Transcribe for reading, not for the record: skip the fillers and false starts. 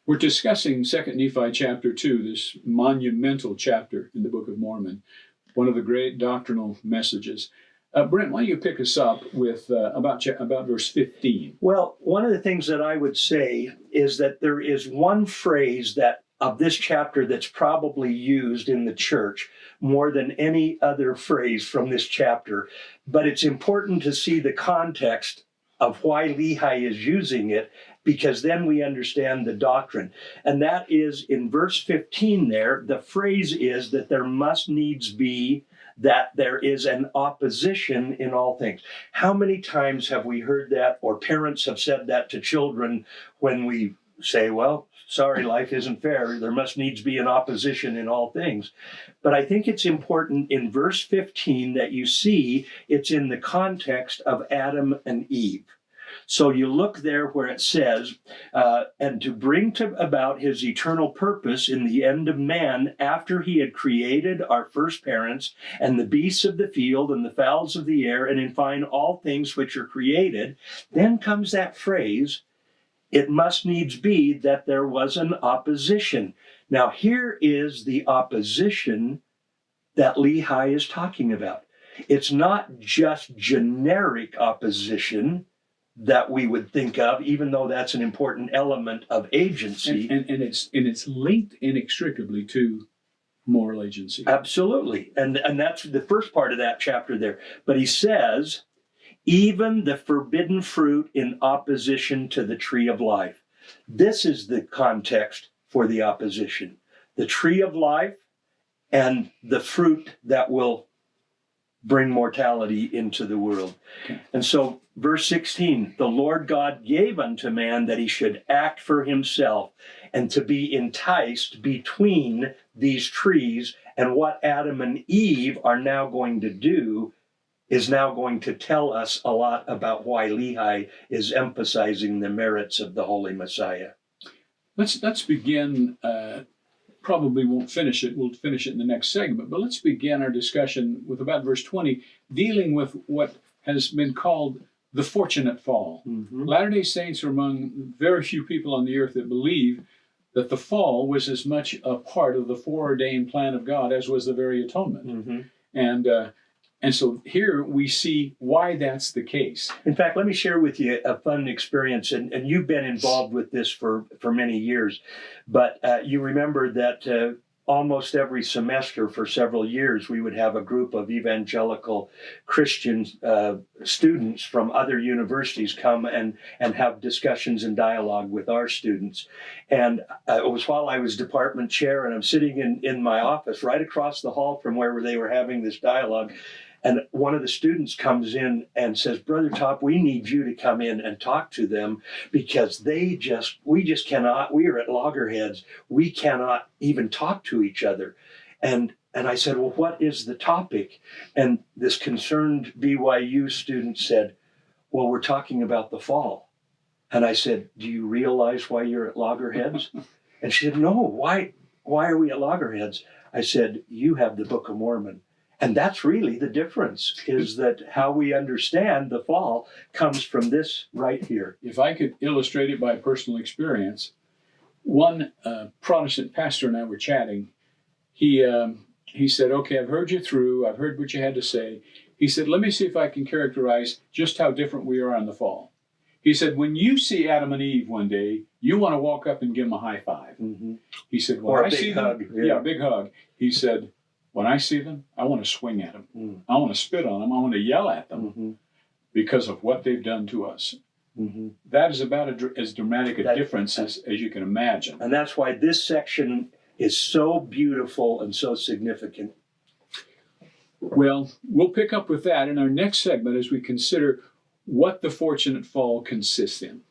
We're discussing 2 Nephi chapter 2, this monumental chapter in the Book of Mormon, one of the great doctrinal messages. Brent, why don't you pick us up with about verse 15? Well, one of the things that I would say is that there is one phrase that of this chapter that's probably used in the church more than any other phrase from this chapter, but it's important to see the context of why Lehi is using it, because then we understand the doctrine. And that is in verse 15 there, the phrase is that there must needs be that there is an opposition in all things. How many times have we heard that, or parents have said that to children when we say, well, sorry, life isn't fair. There must needs be an opposition in all things. But I think it's important in verse 15 that you see it's in the context of Adam and Eve. So you look there where it says, and to bring about his eternal purpose in the end of man, after he had created our first parents and the beasts of the field and the fowls of the air, and in fine all things which are created, then comes that phrase, it must needs be that there was an opposition. Now here is the opposition that Lehi is talking about. It's not just generic opposition that we would think of, even though that's an important element of agency. And it's linked inextricably to moral agency. Absolutely. And that's the first part of that chapter there. But he says, even the forbidden fruit in opposition to the tree of life. This is the context for the opposition. The tree of life and the fruit that will bring mortality into the world. Okay. And so verse 16, the Lord God gave unto man that he should act for himself and to be enticed between these trees. And what Adam and Eve are now going to do is now going to tell us a lot about why Lehi is emphasizing the merits of the Holy Messiah. Let's begin. Probably won't finish it. We'll finish it in the next segment. But let's begin our discussion with about verse 20, dealing with what has been called the fortunate fall. Mm-hmm. Latter-day Saints are among very few people on the earth that believe that the fall was as much a part of the foreordained plan of God as was the very atonement. Mm-hmm. And so here we see why that's the case. In fact, let me share with you a fun experience, and you've been involved with this for many years. But you remember that almost every semester for several years, we would have a group of evangelical Christian students from other universities come and have discussions and dialogue with our students. And it was while I was department chair, and I'm sitting in my office right across the hall from where they were having this dialogue. And one of the students comes in and says, Brother Top, we need you to come in and talk to them because we just cannot, we are at loggerheads. We cannot even talk to each other. And I said, well, what is the topic? And this concerned BYU student said, well, we're talking about the fall. And I said, do you realize why you're at loggerheads? And she said, no, why are we at loggerheads? I said, you have the Book of Mormon. And that's really the difference, is that how we understand the fall comes from this right here. If I could illustrate it by personal experience, one Protestant pastor and I were chatting. He said, okay, I've heard you through. I've heard what you had to say. He said, let me see if I can characterize just how different we are on the fall. He said, when you see Adam and Eve one day, you want to walk up and give them a high five. Mm-hmm. He said, when or I a big see hug. them, yeah, big hug. He said, when I see them, I want to swing at them. Mm. I want to spit on them. I want to yell at them because of what they've done to us. Mm-hmm. That is about as dramatic a difference as you can imagine. And that's why this section is so beautiful and so significant. Well, we'll pick up with that in our next segment as we consider what the fortunate fall consists in.